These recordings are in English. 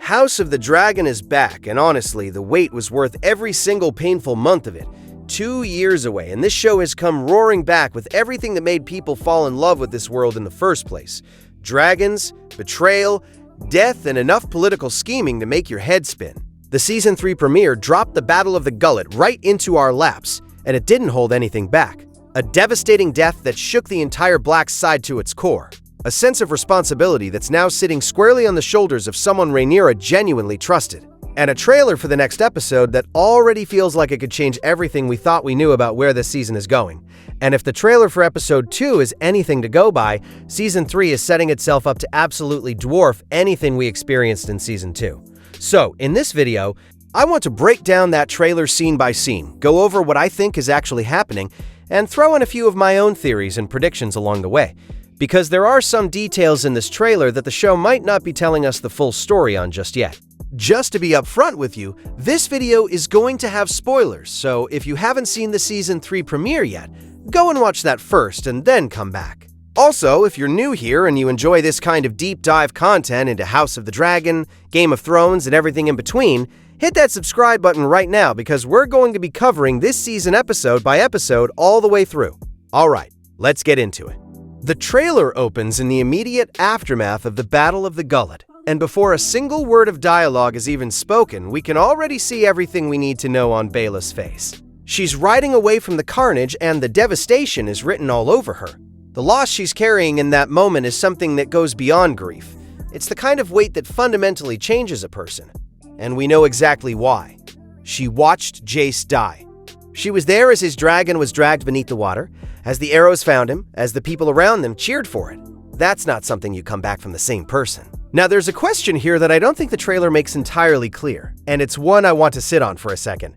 House of the Dragon is back, and honestly, the wait was worth every single painful month of it. 2 years away, and this show has come roaring back with everything that made people fall in love with this world in the first place. Dragons, betrayal, death, and enough political scheming to make your head spin. The Season 3 premiere dropped the Battle of the Gullet right into our laps, and it didn't hold anything back. A devastating death that shook the entire Black side to its core. A sense of responsibility that's now sitting squarely on the shoulders of someone Rhaenyra genuinely trusted. And a trailer for the next episode that already feels like it could change everything we thought we knew about where this season is going. And if the trailer for episode 2 is anything to go by, Season 3 is setting itself up to absolutely dwarf anything we experienced in Season 2. So, in this video, I want to break down that trailer scene by scene, go over what I think is actually happening, and throw in a few of my own theories and predictions along the way. Because there are some details in this trailer that the show might not be telling us the full story on just yet. Just to be upfront with you, this video is going to have spoilers, so if you haven't seen the Season 3 premiere yet, go and watch that first and then come back. Also, if you're new here and you enjoy this kind of deep dive content into House of the Dragon, Game of Thrones, and everything in between, hit that subscribe button right now because we're going to be covering this season episode by episode all the way through. Alright, let's get into it. The trailer opens in the immediate aftermath of the Battle of the Gullet, and before a single word of dialogue is even spoken, we can already see everything we need to know on Baela's face. She's riding away from the carnage, and the devastation is written all over her. The loss she's carrying in that moment is something that goes beyond grief. It's the kind of weight that fundamentally changes a person. And we know exactly why. She watched Jace die. She was there as his dragon was dragged beneath the water, as the arrows found him, as the people around them cheered for it. That's not something you come back from the same person. Now, there's a question here that I don't think the trailer makes entirely clear, and it's one I want to sit on for a second.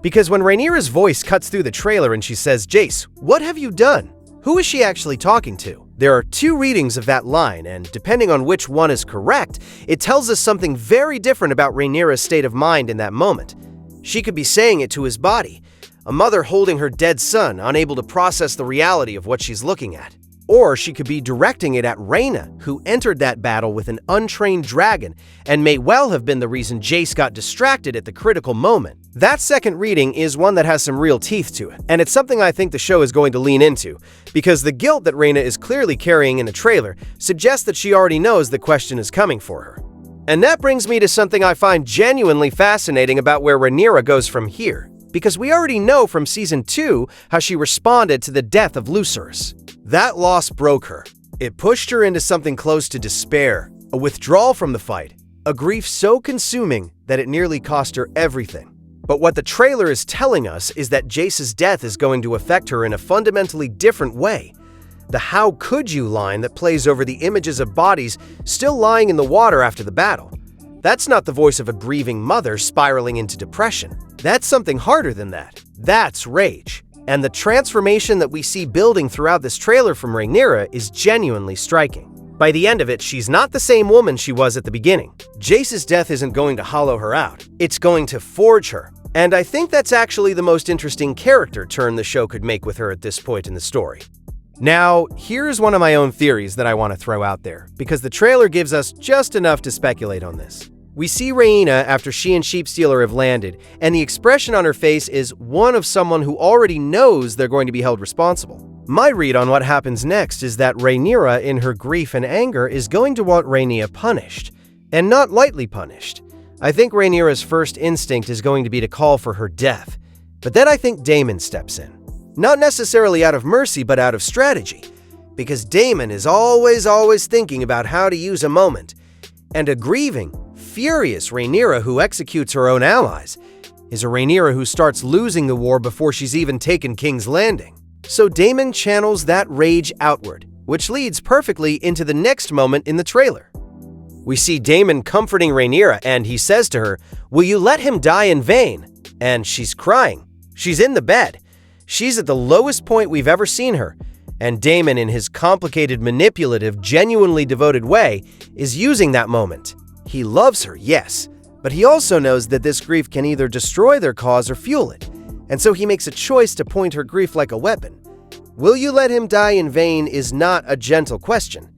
Because when Rhaenyra's voice cuts through the trailer and she says, "Jace, what have you done?" Who is she actually talking to? There are 2 readings of that line, and depending on which one is correct, it tells us something very different about Rhaenyra's state of mind in that moment. She could be saying it to his body, a mother holding her dead son, unable to process the reality of what she's looking at. Or she could be directing it at Rhaena, who entered that battle with an untrained dragon and may well have been the reason Jace got distracted at the critical moment. That second reading is one that has some real teeth to it, and it's something I think the show is going to lean into, because the guilt that Rhaena is clearly carrying in the trailer suggests that she already knows the question is coming for her. And that brings me to something I find genuinely fascinating about where Rhaenyra goes from here. Because we already know from Season 2 how she responded to the death of Lucerys. That loss broke her. It pushed her into something close to despair, a withdrawal from the fight, a grief so consuming that it nearly cost her everything. But what the trailer is telling us is that Jace's death is going to affect her in a fundamentally different way. The "how could you" line that plays over the images of bodies still lying in the water after the battle. That's not the voice of a grieving mother spiraling into depression. That's something harder than that. That's rage. And the transformation that we see building throughout this trailer from Rhaenyra is genuinely striking. By the end of it, she's not the same woman she was at the beginning. Jace's death isn't going to hollow her out. It's going to forge her. And I think that's actually the most interesting character turn the show could make with her at this point in the story. Now, here's one of my own theories that I want to throw out there, because the trailer gives us just enough to speculate on this. We see Rhaena after she and Sheepstealer have landed, and the expression on her face is one of someone who already knows they're going to be held responsible. My read on what happens next is that Rhaenyra, in her grief and anger, is going to want Rhaena punished, and not lightly punished. I think Rhaenyra's first instinct is going to be to call for her death, but then I think Daemon steps in. Not necessarily out of mercy, but out of strategy, because Daemon is always thinking about how to use a moment, and a grieving, furious Rhaenyra who executes her own allies is a Rhaenyra who starts losing the war before she's even taken King's Landing. So Daemon channels that rage outward, which leads perfectly into the next moment in the trailer. We see Daemon comforting Rhaenyra, and he says to her, "Will you let him die in vain?" And she's crying. She's in the bed. She's at the lowest point we've ever seen her, and Daemon, in his complicated, manipulative, genuinely devoted way, is using that moment. He loves her, yes, but he also knows that this grief can either destroy their cause or fuel it, and so he makes a choice to point her grief like a weapon. Will you let him die in vain is not a gentle question.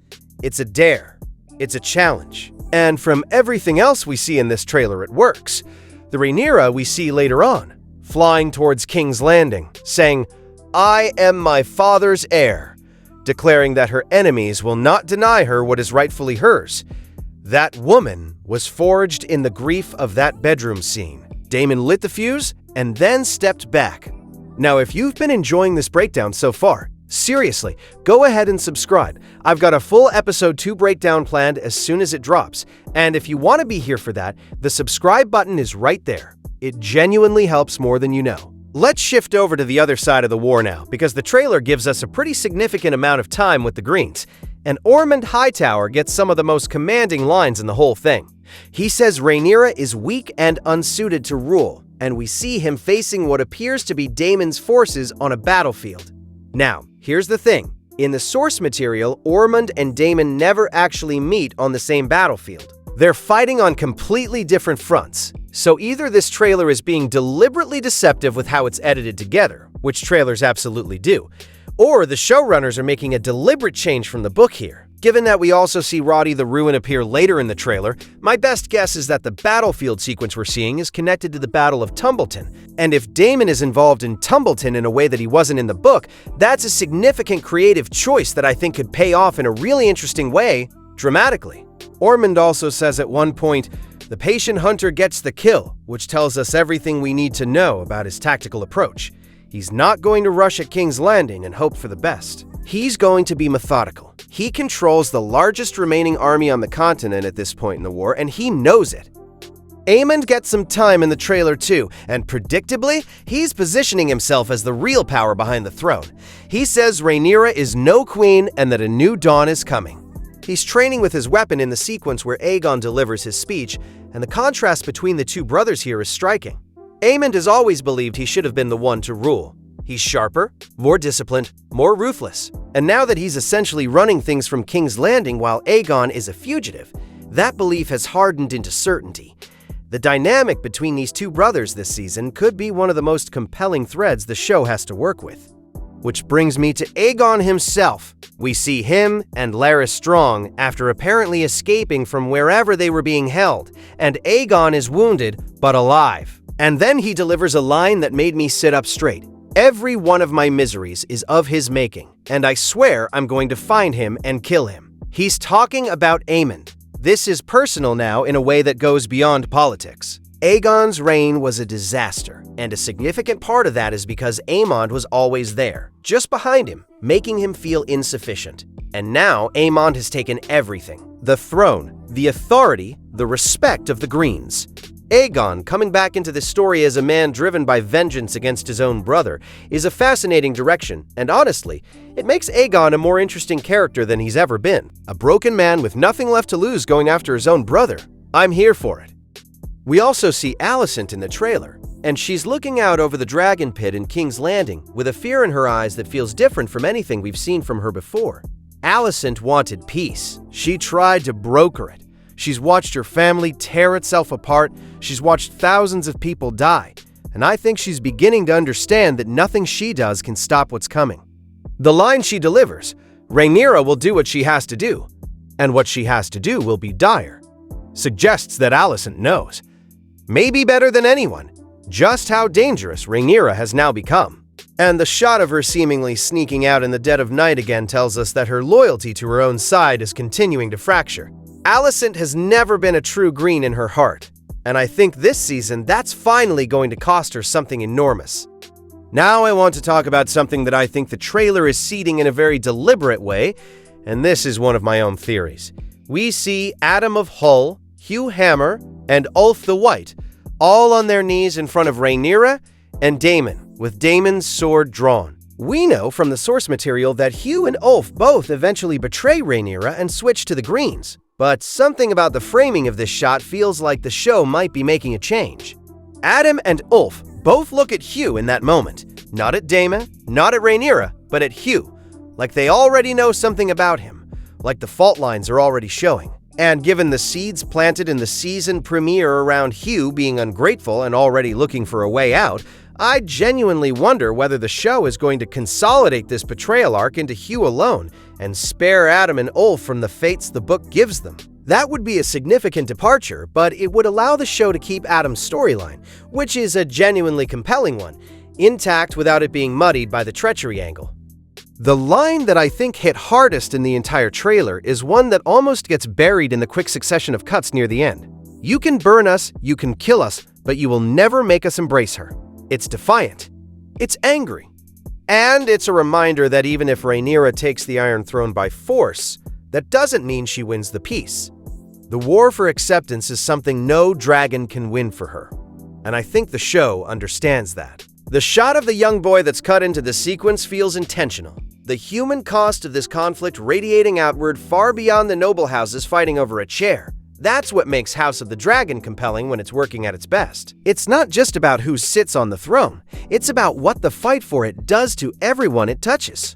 It's a dare. It's a challenge. And from everything else we see in this trailer, it works. The Rhaenyra we see later on, flying towards King's Landing, saying, "I am my father's heir," declaring that her enemies will not deny her what is rightfully hers. That woman was forged in the grief of that bedroom scene. Daemon lit the fuse and then stepped back. Now, if you've been enjoying this breakdown so far, seriously, go ahead and subscribe. I've got a full episode 2 breakdown planned as soon as it drops. And if you want to be here for that, the subscribe button is right there. It genuinely helps more than you know. Let's shift over to the other side of the war now, because the trailer gives us a pretty significant amount of time with the Greens. And Ormond Hightower gets some of the most commanding lines in the whole thing. He says Rhaenyra is weak and unsuited to rule, and we see him facing what appears to be Daemon's forces on a battlefield. Now, here's the thing. In the source material, Ormond and Daemon never actually meet on the same battlefield. They're fighting on completely different fronts. So either this trailer is being deliberately deceptive with how it's edited together, which trailers absolutely do, or the showrunners are making a deliberate change from the book here. Given that we also see Roddy the Ruin appear later in the trailer, my best guess is that the battlefield sequence we're seeing is connected to the Battle of Tumbleton. And if Daemon is involved in Tumbleton in a way that he wasn't in the book, that's a significant creative choice that I think could pay off in a really interesting way, dramatically. Ormond also says at one point, "The patient hunter gets the kill," which tells us everything we need to know about his tactical approach. He's not going to rush at King's Landing and hope for the best. He's going to be methodical. He controls the largest remaining army on the continent at this point in the war, and he knows it. Aemond gets some time in the trailer too, and predictably, he's positioning himself as the real power behind the throne. He says Rhaenyra is no queen and that a new dawn is coming. He's training with his weapon in the sequence where Aegon delivers his speech, and the contrast between the two brothers here is striking. Aemond has always believed he should have been the one to rule. He's sharper, more disciplined, more ruthless. And now that he's essentially running things from King's Landing while Aegon is a fugitive, that belief has hardened into certainty. The dynamic between these two brothers this season could be one of the most compelling threads the show has to work with. Which brings me to Aegon himself. We see him and Larys Strong after apparently escaping from wherever they were being held, and Aegon is wounded but alive. And then he delivers a line that made me sit up straight. "Every one of my miseries is of his making, and I swear I'm going to find him and kill him." He's talking about Aemond. This is personal now in a way that goes beyond politics. Aegon's reign was a disaster, and a significant part of that is because Aemond was always there, just behind him, making him feel insufficient. And now Aemond has taken everything: the throne, the authority, the respect of the Greens. Aegon, coming back into this story as a man driven by vengeance against his own brother, is a fascinating direction, and honestly, it makes Aegon a more interesting character than he's ever been. A broken man with nothing left to lose going after his own brother. I'm here for it. We also see Alliscent in the trailer, and she's looking out over the dragon pit in King's Landing with a fear in her eyes that feels different from anything we've seen from her before. Alliscent wanted peace. She tried to broker it. She's watched her family tear itself apart, she's watched thousands of people die, and I think she's beginning to understand that nothing she does can stop what's coming. The line she delivers, "Rhaenyra will do what she has to do, and what she has to do will be dire," suggests that Alliscent knows, maybe better than anyone, just how dangerous Rhaenyra has now become. And the shot of her seemingly sneaking out in the dead of night again tells us that her loyalty to her own side is continuing to fracture. Alliscent has never been a true Green in her heart, and I think this season that's finally going to cost her something enormous. Now I want to talk about something that I think the trailer is seeding in a very deliberate way, and this is one of my own theories. We see Adam of Hull, Hugh Hammer, and Ulf the White all on their knees in front of Rhaenyra and Daemon, with Daemon's sword drawn. We know from the source material that Hugh and Ulf both eventually betray Rhaenyra and switch to the Greens. But something about the framing of this shot feels like the show might be making a change. Adam and Ulf both look at Hugh in that moment. Not at Daemon, not at Rhaenyra, but at Hugh. Like they already know something about him. Like the fault lines are already showing. And given the seeds planted in the season premiere around Hugh being ungrateful and already looking for a way out, I genuinely wonder whether the show is going to consolidate this betrayal arc into Hugh alone and spare Adam and Ulf from the fates the book gives them. That would be a significant departure, but it would allow the show to keep Adam's storyline, which is a genuinely compelling one, intact without it being muddied by the treachery angle. The line that I think hit hardest in the entire trailer is one that almost gets buried in the quick succession of cuts near the end. "You can burn us, you can kill us, but you will never make us embrace her." It's defiant. It's angry. And it's a reminder that even if Rhaenyra takes the Iron Throne by force, that doesn't mean she wins the peace. The war for acceptance is something no dragon can win for her. And I think the show understands that. The shot of the young boy that's cut into the sequence feels intentional. The human cost of this conflict radiating outward far beyond the noble houses fighting over a chair. That's what makes House of the Dragon compelling when it's working at its best. It's not just about who sits on the throne. It's about what the fight for it does to everyone it touches.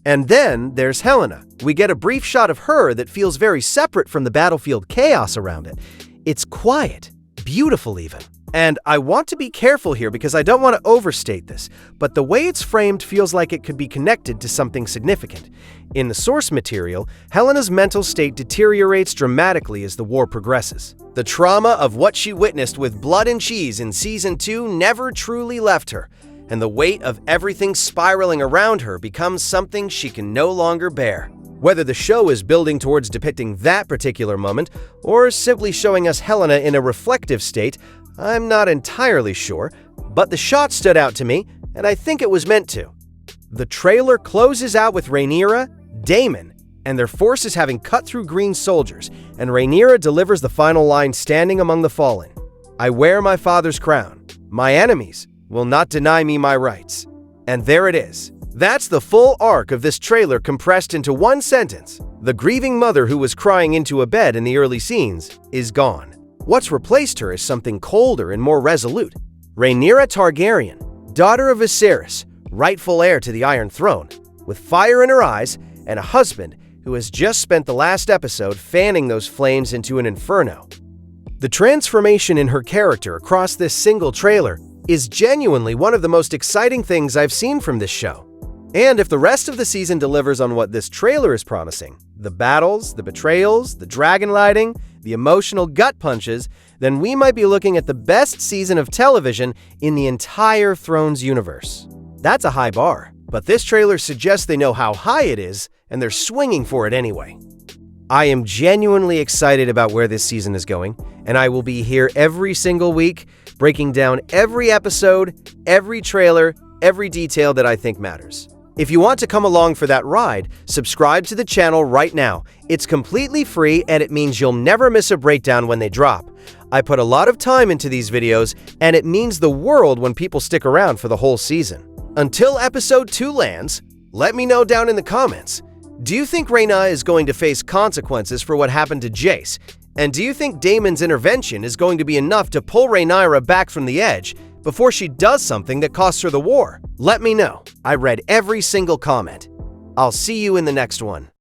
And then there's Helena. We get a brief shot of her that feels very separate from the battlefield chaos around it. It's quiet, beautiful even. And I want to be careful here because I don't want to overstate this, but the way it's framed feels like it could be connected to something significant. In the source material, Helena's mental state deteriorates dramatically as the war progresses. The trauma of what she witnessed with Blood and Cheese in Season 2 never truly left her, and the weight of everything spiraling around her becomes something she can no longer bear. Whether the show is building towards depicting that particular moment, or simply showing us Helena in a reflective state, I'm not entirely sure, but the shot stood out to me, and I think it was meant to. The trailer closes out with Rhaenyra, Daemon, and their forces having cut through green soldiers, and Rhaenyra delivers the final line standing among the fallen. "I wear my father's crown. My enemies will not deny me my rights." And there it is. That's the full arc of this trailer compressed into one sentence. The grieving mother who was crying into a bed in the early scenes is gone. What's replaced her is something colder and more resolute. Rhaenyra Targaryen, daughter of Viserys, rightful heir to the Iron Throne, with fire in her eyes and a husband who has just spent the last episode fanning those flames into an inferno. The transformation in her character across this single trailer is genuinely one of the most exciting things I've seen from this show. And if the rest of the season delivers on what this trailer is promising, the battles, the betrayals, the dragon lighting, the emotional gut punches, then we might be looking at the best season of television in the entire Thrones universe. That's a high bar, but this trailer suggests they know how high it is, and they're swinging for it anyway. I am genuinely excited about where this season is going, and I will be here every single week, breaking down every episode, every trailer, every detail that I think matters. If you want to come along for that ride, subscribe to the channel right now. It's completely free and it means you'll never miss a breakdown when they drop. I put a lot of time into these videos and it means the world when people stick around for the whole season. Until episode 2 lands, let me know down in the comments. Do you think Rhaenyra is going to face consequences for what happened to Jace? And do you think Daemon's intervention is going to be enough to pull Rhaenyra back from the edge before she does something that costs her the war? Let me know. I read every single comment. I'll see you in the next one.